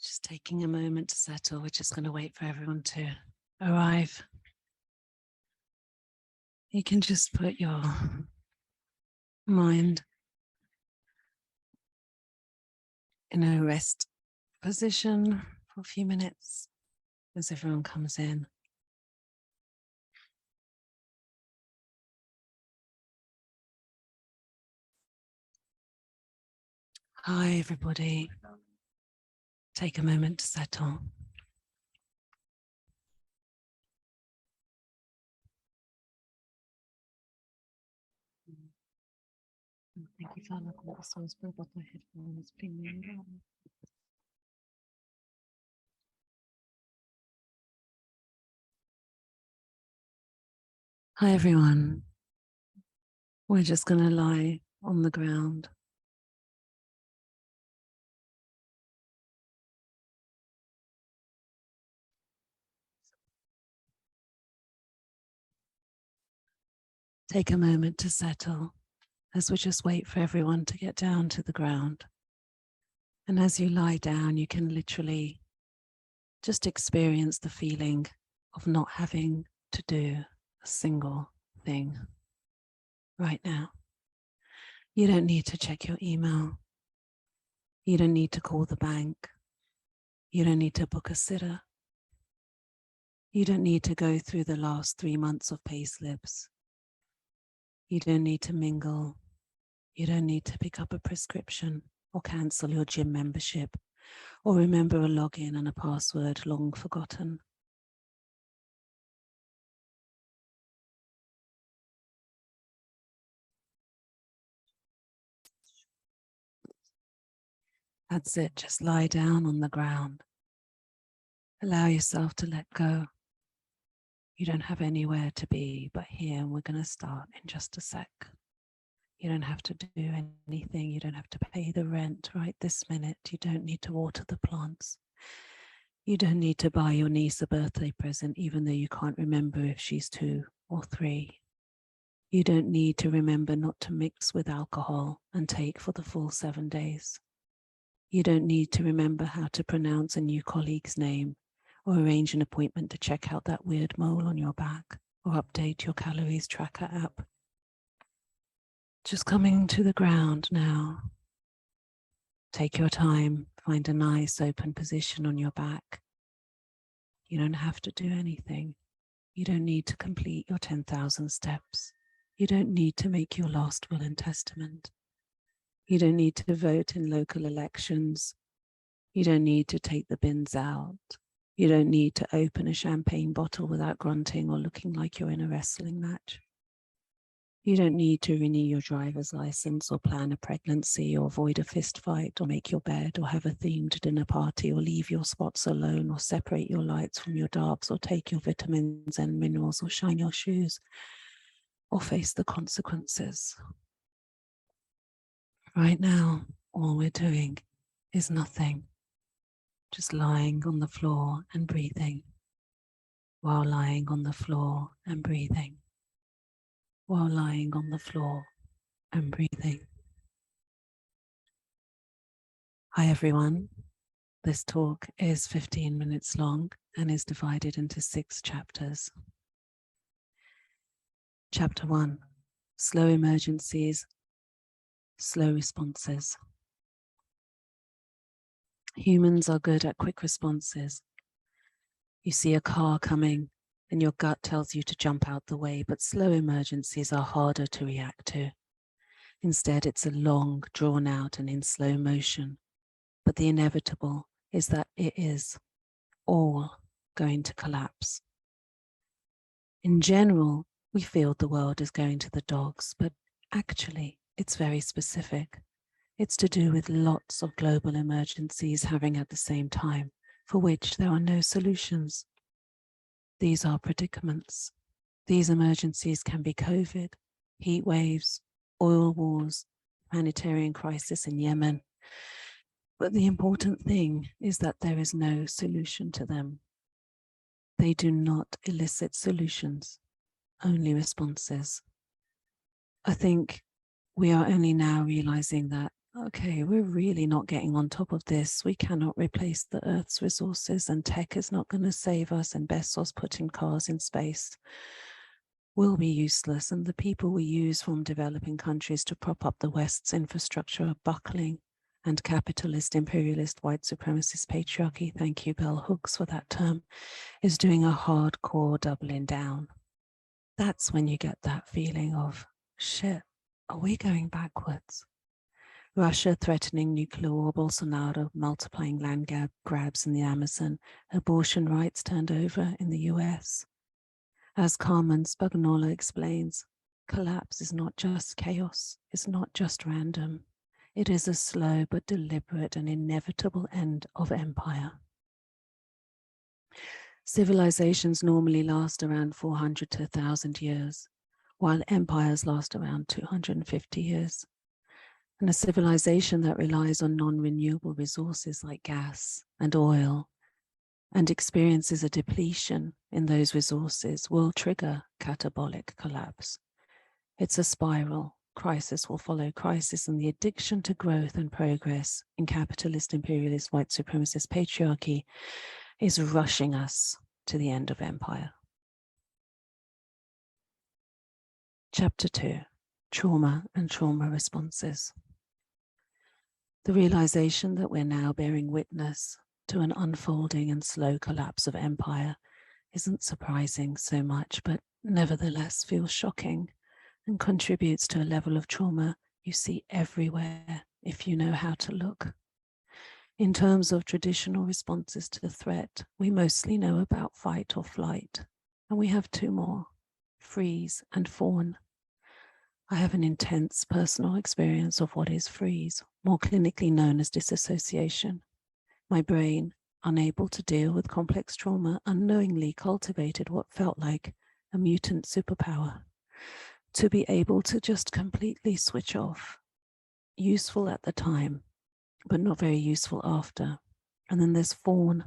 Just taking a moment to settle. We're just going to wait for everyone to arrive. You can just put your mind in a rest position for a few minutes as everyone comes in. Hi, everybody. Take a moment to settle. Thank you for looking at the source of my headphones. Hi, everyone. We're just going to lie on the ground. Take a moment to settle as we just wait for everyone to get down to the ground. And as you lie down, you can literally just experience the feeling of not having to do a single thing right now. You don't need to check your email. You don't need to call the bank. You don't need to book a sitter. You don't need to go through the last 3 months of pay slips. You don't need to mingle. You don't need to pick up a prescription or cancel your gym membership or remember a login and a password long forgotten. That's it, just lie down on the ground. Allow yourself to let go. You don't have anywhere to be but here, and we're going to start in just a sec. You don't have to do anything. You don't have to pay the rent right this minute. You don't need to water the plants. You don't need to buy your niece a birthday present, even though you can't remember if she's 2 or 3. You don't need to remember not to mix with alcohol and take for the full 7 days. You don't need to remember how to pronounce a new colleague's name or arrange an appointment to check out that weird mole on your back or update your calories tracker app. Just coming to the ground now. Take your time, find a nice open position on your back. You don't have to do anything. You don't need to complete your 10,000 steps. You don't need to make your last will and testament. You don't need to vote in local elections. You don't need to take the bins out. You don't need to open a champagne bottle without grunting or looking like you're in a wrestling match. You don't need to renew your driver's license or plan a pregnancy or avoid a fist fight or make your bed or have a themed dinner party or leave your spots alone or separate your lights from your darks or take your vitamins and minerals or shine your shoes or face the consequences. Right now, all we're doing is nothing, just lying on the floor and breathing, while lying on the floor and breathing, while lying on the floor and breathing. Hi everyone, this talk is 15 minutes long and is divided into 6 chapters. Chapter 1, slow emergencies, slow responses. Humans are good at quick responses. You see a car coming and your gut tells you to jump out the way, but slow emergencies are harder to react to. Instead, it's a long, drawn out and in slow motion. But the inevitable is that it is all going to collapse. In general, we feel the world is going to the dogs, but actually it's very specific. It's to do with lots of global emergencies happening at the same time, for which there are no solutions. These are predicaments. These emergencies can be COVID, heat waves, oil wars, humanitarian crisis in Yemen. But the important thing is that there is no solution to them. They do not elicit solutions, only responses. I think we are only now realizing that Okay, we're really not getting on top of this. We cannot replace the Earth's resources, and tech is not going to save us, and Bezos putting cars in space will be useless, and the people we use from developing countries to prop up the West's infrastructure are buckling, and capitalist, imperialist, white supremacist patriarchy, thank you Bell Hooks for that term, is doing a hardcore doubling down. That's when you get that feeling of, shit, are we going backwards? Russia threatening nuclear war, Bolsonaro multiplying land grabs in the Amazon, abortion rights turned over in the US. As Carmen Spagnola explains, collapse is not just chaos, it's not just random. It is a slow but deliberate and inevitable end of empire. Civilizations normally last around 400 to 1,000 years, while empires last around 250 years. And a civilization that relies on non-renewable resources like gas and oil and experiences a depletion in those resources will trigger catabolic collapse. It's a spiral. Crisis will follow crisis, and the addiction to growth and progress in capitalist, imperialist, white supremacist patriarchy is rushing us to the end of empire. Chapter 2, Trauma and Trauma Responses. The realization that we're now bearing witness to an unfolding and slow collapse of empire isn't surprising so much, but nevertheless feels shocking and contributes to a level of trauma you see everywhere if you know how to look. In terms of traditional responses to the threat, we mostly know about fight or flight, and we have two more, freeze and fawn. I have an intense personal experience of what is freeze, more clinically known as disassociation. My brain, unable to deal with complex trauma, unknowingly cultivated what felt like a mutant superpower. To be able to just completely switch off. Useful at the time, but not very useful after. And then there's fawn,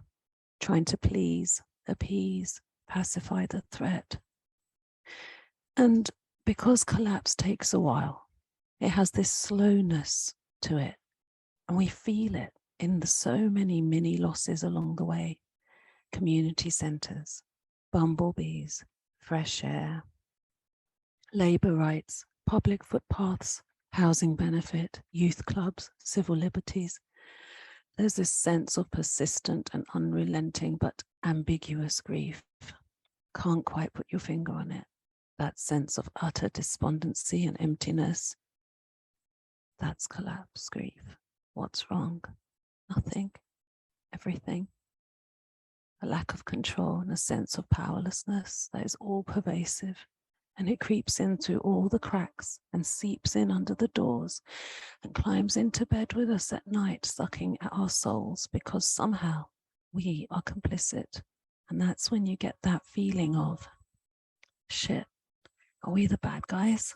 trying to please, appease, pacify the threat. And because collapse takes a while, it has this slowness to it, and we feel it in the so many mini losses along the way. Community centers, bumblebees, fresh air, labor rights, public footpaths, housing benefit, youth clubs, civil liberties. There's this sense of persistent and unrelenting but ambiguous grief. Can't quite put your finger on it. That sense of utter despondency and emptiness. That's collapse grief. What's wrong? Nothing. Everything. A lack of control and a sense of powerlessness that is all pervasive, and it creeps in through all the cracks and seeps in under the doors and climbs into bed with us at night, sucking at our souls because somehow we are complicit. And that's when you get that feeling of, shit, are we the bad guys?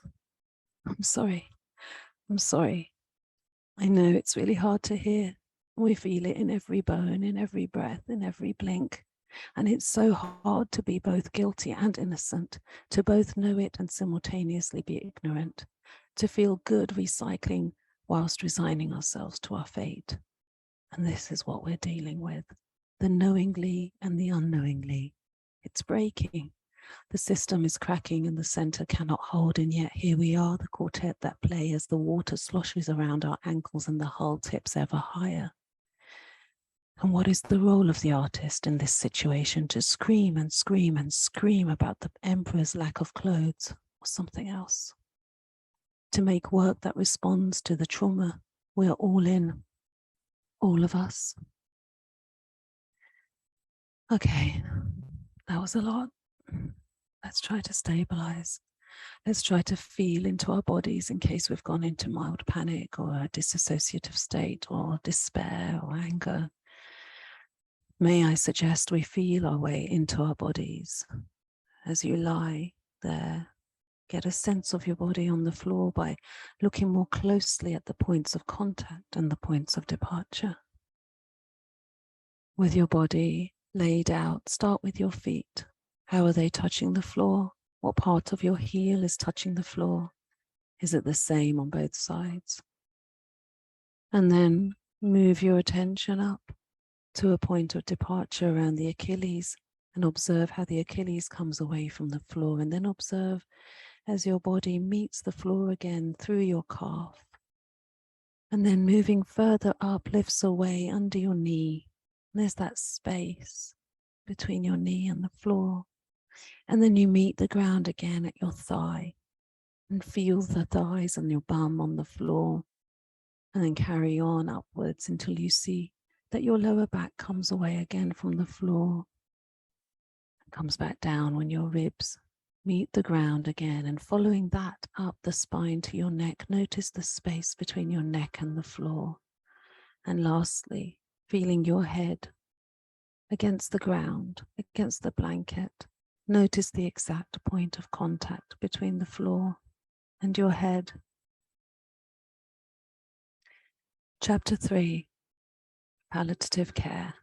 I'm sorry. I'm sorry. I know it's really hard to hear. We feel it in every bone, in every breath, in every blink. And it's so hard to be both guilty and innocent, to both know it and simultaneously be ignorant, to feel good recycling whilst resigning ourselves to our fate. And this is what we're dealing with, the knowingly and the unknowingly. It's breaking. The system is cracking and the center cannot hold, and yet here we are, the quartet that play as the water sloshes around our ankles and the hull tips ever higher. And what is the role of the artist in this situation? To scream and scream and scream about the emperor's lack of clothes or something else? To make work that responds to the trauma we're all in, all of us. Okay, that was a lot. Let's try to stabilize. Let's try to feel into our bodies in case we've gone into mild panic or a disassociative state or despair or anger. May I suggest we feel our way into our bodies as you lie there. Get a sense of your body on the floor by looking more closely at the points of contact and the points of departure. With your body laid out, start with your feet. How are they touching the floor? What part of your heel is touching the floor? Is it the same on both sides? And then move your attention up to a point of departure around the Achilles and observe how the Achilles comes away from the floor, and then observe as your body meets the floor again through your calf. And then moving further up, lifts away under your knee. And there's that space between your knee and the floor. And then you meet the ground again at your thigh and feel the thighs and your bum on the floor. And then carry on upwards until you see that your lower back comes away again from the floor and comes back down when your ribs meet the ground again. And following that up the spine to your neck, notice the space between your neck and the floor. And lastly, feeling your head against the ground, against the blanket. Notice the exact point of contact between the floor and your head. Chapter 3, Palliative Care.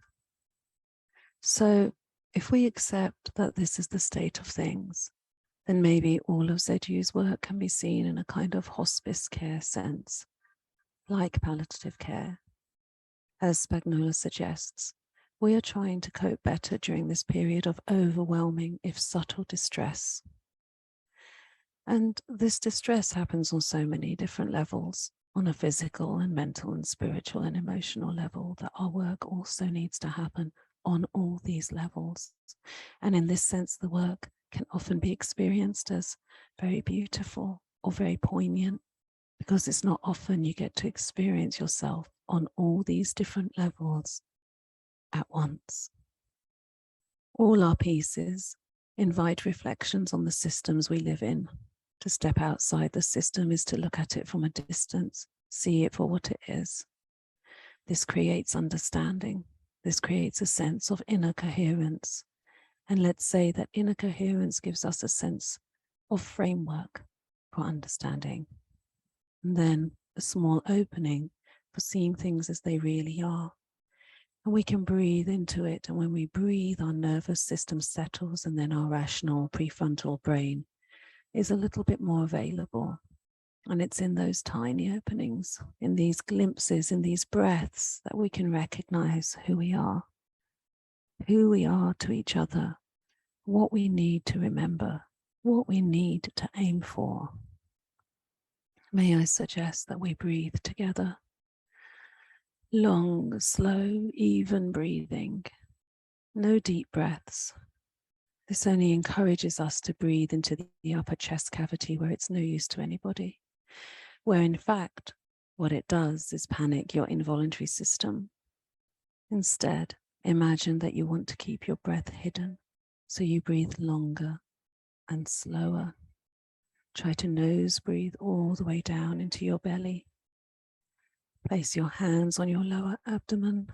So if we accept that this is the state of things, then maybe all of Zedu's work can be seen in a kind of hospice care sense, like palliative care. As Spagnola suggests, we are trying to cope better during this period of overwhelming, if subtle, distress. And this distress happens on so many different levels, on a physical and mental and spiritual and emotional level, that our work also needs to happen on all these levels. And in this sense, the work can often be experienced as very beautiful or very poignant, because it's not often you get to experience yourself on all these different levels at once. All our pieces invite reflections on the systems we live in. To step outside the system is to look at it from a distance, see it for what it is. This creates understanding. This creates a sense of inner coherence. And let's say that inner coherence gives us a sense of framework for understanding. And then a small opening for seeing things as they really are. And we can breathe into it. And when we breathe, our nervous system settles, and then our rational prefrontal brain is a little bit more available. And it's in those tiny openings, in these glimpses, in these breaths, that we can recognize who we are to each other, what we need to remember, what we need to aim for. May I suggest that we breathe together. Long, slow, even breathing. No deep breaths. This only encourages us to breathe into the upper chest cavity where it's no use to anybody, where in fact, what it does is panic your involuntary system. Instead, imagine that you want to keep your breath hidden, so you breathe longer and slower. Try to nose breathe all the way down into your belly. Place your hands on your lower abdomen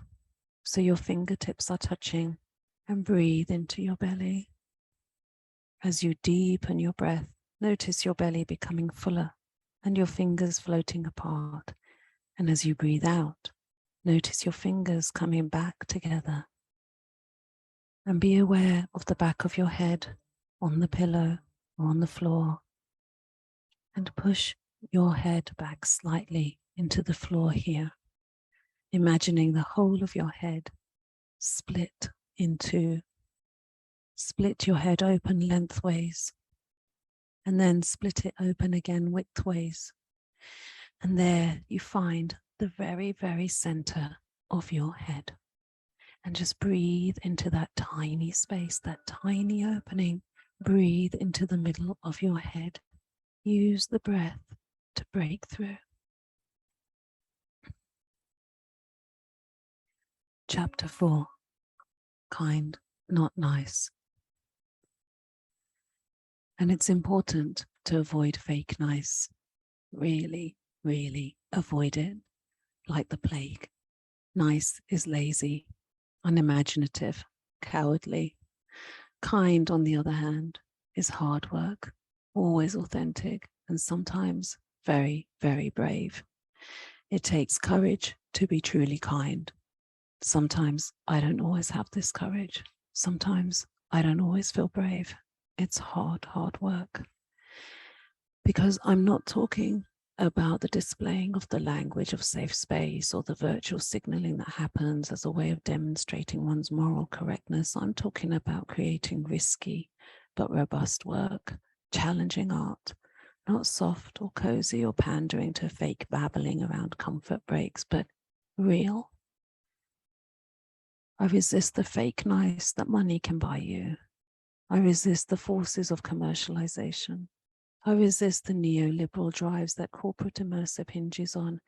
so your fingertips are touching, and breathe into your belly. As you deepen your breath, notice your belly becoming fuller and your fingers floating apart. And as you breathe out, notice your fingers coming back together. And be aware of the back of your head on the pillow or on the floor. And push your head back slightly into the floor here, imagining the whole of your head split in two. Split your head open lengthways, and then split it open again widthways. And there you find the very, very center of your head. And just breathe into that tiny space, that tiny opening. Breathe into the middle of your head. Use the breath to break through. Chapter 4, Kind, Not Nice. And it's important to avoid fake nice. Really, really avoid it. Like the plague. Nice is lazy, unimaginative, cowardly. Kind, on the other hand, is hard work, always authentic, and sometimes very, very brave. It takes courage to be truly kind. Sometimes I don't always have this courage. Sometimes I don't always feel brave. It's hard, hard work. Because I'm not talking about the displaying of the language of safe space or the virtual signaling that happens as a way of demonstrating one's moral correctness. I'm talking about creating risky but robust work, challenging art, not soft or cozy or pandering to fake babbling around comfort breaks, but real. I resist the fake nice that money can buy you. I resist the forces of commercialization. I resist the neoliberal drives that corporate immersive hinges on.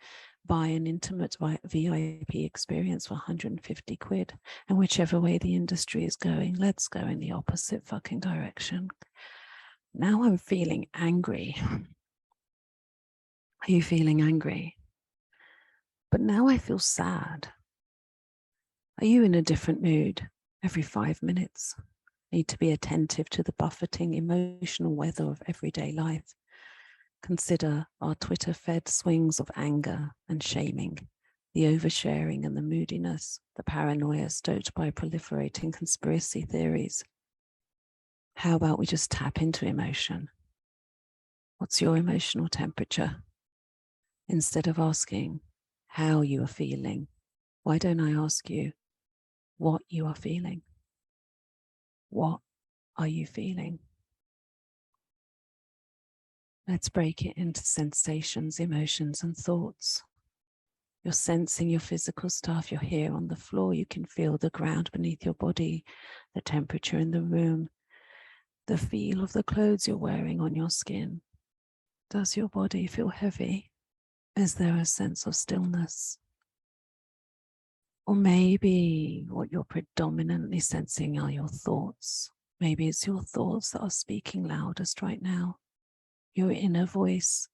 Buy an intimate VIP experience for 150 quid. And whichever way the industry is going, let's go in the opposite fucking direction. Now I'm feeling angry. Are you feeling angry? But now I feel sad. Are you in a different mood every 5 minutes? Need to be attentive to the buffeting emotional weather of everyday life. Consider our Twitter-fed swings of anger and shaming, the oversharing and the moodiness, the paranoia stoked by proliferating conspiracy theories. How about we just tap into emotion? What's your emotional temperature? Instead of asking how you are feeling, why don't I ask you what you are feeling? What are you feeling? Let's break it into sensations, emotions, and thoughts. You're sensing your physical stuff. You're here on the floor. You can feel the ground beneath your body, the temperature in the room, the feel of the clothes you're wearing on your skin. Does your body feel heavy? Is there a sense of stillness? Or maybe what you're predominantly sensing are your thoughts. Maybe it's your thoughts that are speaking loudest right now. Your inner voice.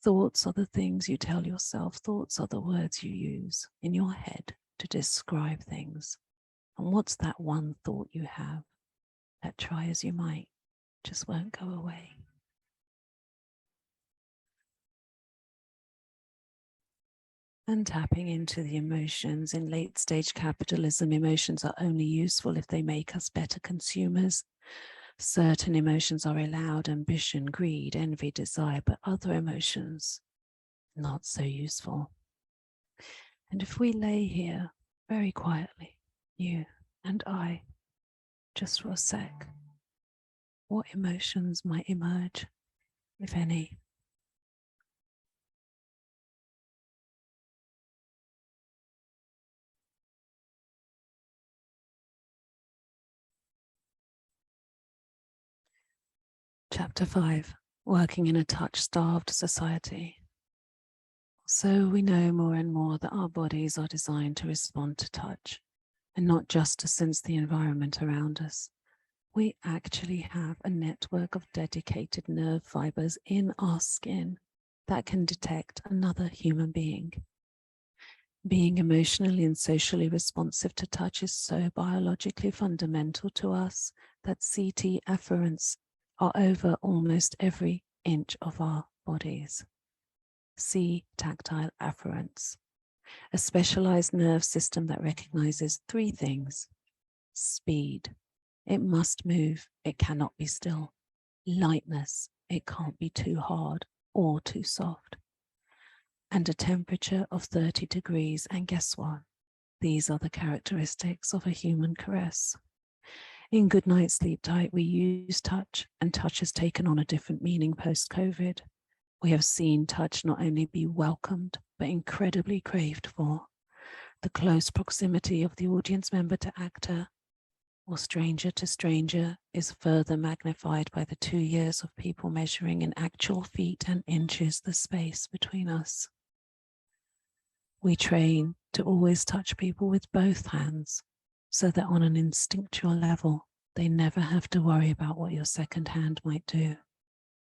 Thoughts are the things you tell yourself. Thoughts are the words you use in your head to describe things. And what's that one thought you have that, try as you might, just won't go away? And tapping into the emotions. In late stage capitalism, emotions are only useful if they make us better consumers. Certain emotions are allowed: ambition, greed, envy, desire, but other emotions, not so useful. And if we lay here very quietly, you and I, just for a sec, what emotions might emerge, if any? Chapter 5, working in a touch-starved society. So we know more and more that our bodies are designed to respond to touch, and not just to sense the environment around us. We actually have a network of dedicated nerve fibers in our skin that can detect another human being. Being emotionally and socially responsive to touch is so biologically fundamental to us that CT afferents are over almost every inch of our bodies. C, tactile afferents, a specialized nerve system that recognizes 3 things: speed, it must move, it cannot be still; lightness, it can't be too hard or too soft; and a temperature of 30 degrees. And guess what? These are the characteristics of a human caress. In Goodnight, Sleep Tight, we use touch, and touch has taken on a different meaning post-COVID. We have seen touch not only be welcomed, but incredibly craved for. The close proximity of the audience member to actor, or stranger to stranger, is further magnified by the 2 years of people measuring in actual feet and inches the space between us. We train to always touch people with both hands, so that on an instinctual level, they never have to worry about what your second hand might do.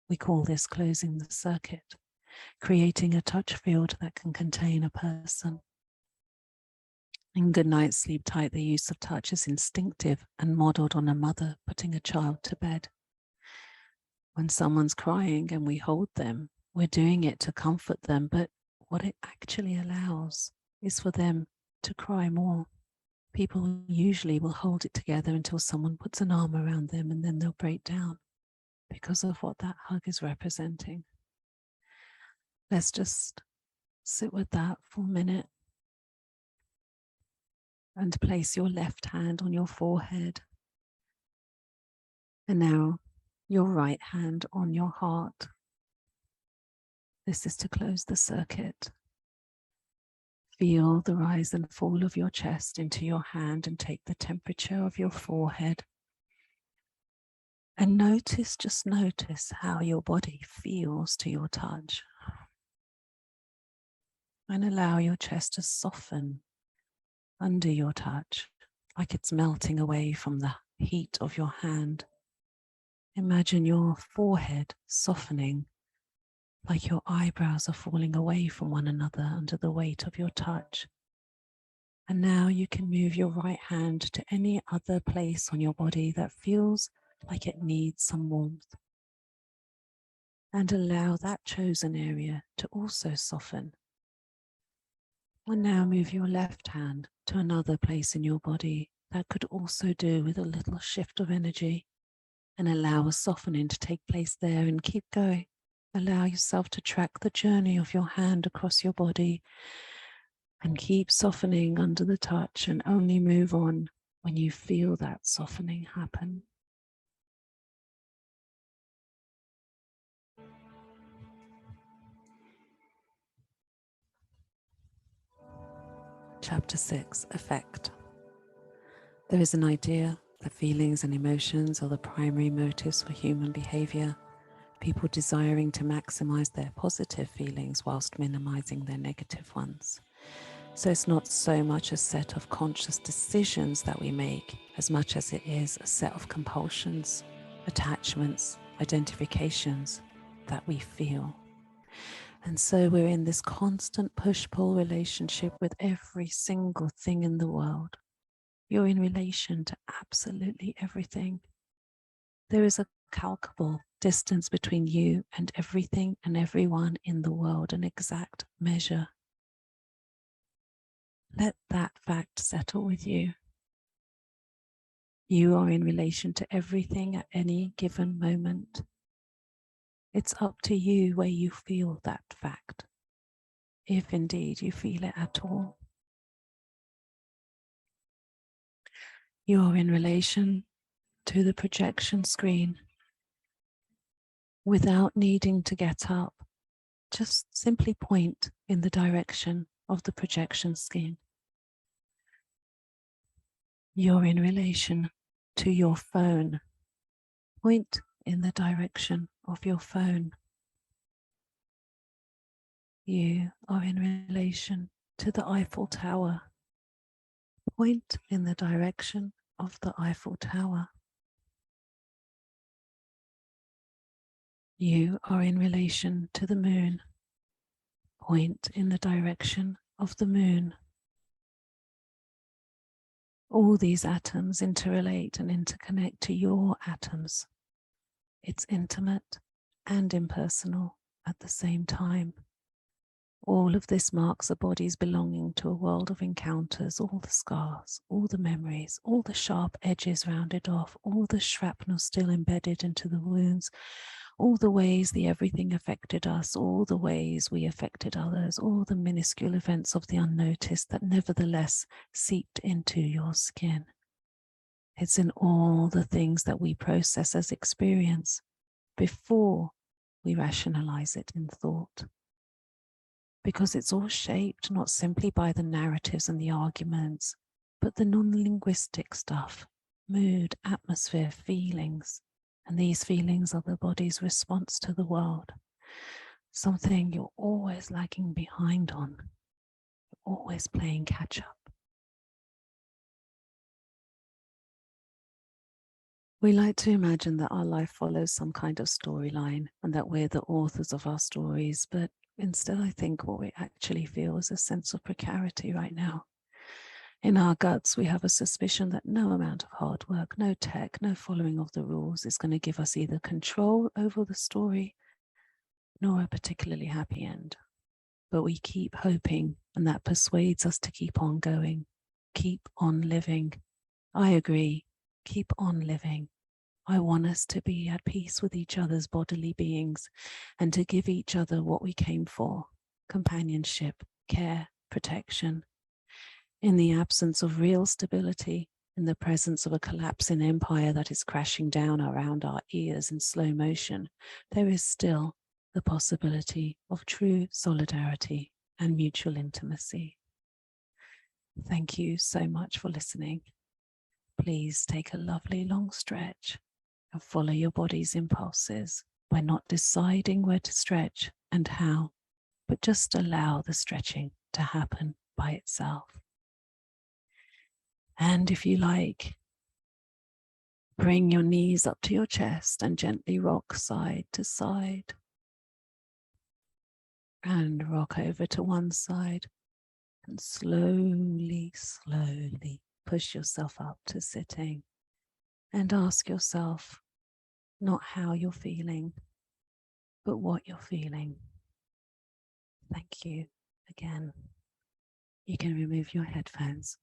We call this closing the circuit, creating a touch field that can contain a person. In Goodnight, Sleep Tight, the use of touch is instinctive and modeled on a mother putting a child to bed. When someone's crying and we hold them, we're doing it to comfort them, but what it actually allows is for them to cry more. People usually will hold it together until someone puts an arm around them, and then they'll break down because of what that hug is representing. Let's just sit with that for a minute and place your left hand on your forehead. And now your right hand on your heart. This is to close the circuit. Feel the rise and fall of your chest into your hand and take the temperature of your forehead. And notice, just notice how your body feels to your touch. And allow your chest to soften under your touch, like it's melting away from the heat of your hand. Imagine your forehead softening, like your eyebrows are falling away from one another under the weight of your touch. And now you can move your right hand to any other place on your body that feels like it needs some warmth. And allow that chosen area to also soften. And now move your left hand to another place in your body that could also do with a little shift of energy, and allow a softening to take place there, and keep going. Allow yourself to track the journey of your hand across your body and keep softening under the touch, and only move on when you feel that softening happen. Chapter 6, Effect. There is an idea that feelings and emotions are the primary motives for human behavior, people desiring to maximize their positive feelings whilst minimizing their negative ones. So it's not so much a set of conscious decisions that we make as much as it is a set of compulsions, attachments, identifications that we feel. And so we're in this constant push-pull relationship with every single thing in the world. You're in relation to absolutely everything. There is a calculable distance between you and everything and everyone in the world, an exact measure. Let that fact settle with you. You are in relation to everything at any given moment. It's up to you where you feel that fact, if indeed you feel it at all. You are in relation to the projection screen without needing to get up. Just simply point in the direction of the projection screen. You're in relation to your phone. Point in the direction of your phone. You are in relation to the Eiffel Tower. Point in the direction of the Eiffel Tower. You are in relation to the moon. Point in the direction of the moon. All these atoms interrelate and interconnect to your atoms. It's intimate and impersonal at the same time. All of this marks a body's belonging to a world of encounters, all the scars, all the memories, all the sharp edges rounded off, all the shrapnel still embedded into the wounds, all the ways the everything affected us, all the ways we affected others, all the minuscule events of the unnoticed that nevertheless seeped into your skin. It's in all the things that we process as experience before we rationalize it in thought. Because it's all shaped not simply by the narratives and the arguments, but the non-linguistic stuff, mood, atmosphere, feelings. And these feelings are the body's response to the world. Something you're always lagging behind on. You're always playing catch up. We like to imagine that our life follows some kind of storyline and that we're the authors of our stories, but instead I think what we actually feel is a sense of precarity right now. In our guts, we have a suspicion that no amount of hard work, no tech, no following of the rules is going to give us either control over the story nor a particularly happy end. But we keep hoping, and that persuades us to keep on going, keep on living. I agree, keep on living. I want us to be at peace with each other's bodily beings and to give each other what we came for: companionship, care, protection. In the absence of real stability, in the presence of a collapsing empire that is crashing down around our ears in slow motion, there is still the possibility of true solidarity and mutual intimacy. Thank you so much for listening. Please take a lovely long stretch and follow your body's impulses by not deciding where to stretch and how, but just allow the stretching to happen by itself. And if you like, bring your knees up to your chest and gently rock side to side. And rock over to one side and slowly, slowly push yourself up to sitting. And ask yourself not how you're feeling, but what you're feeling. Thank you again. You can remove your headphones.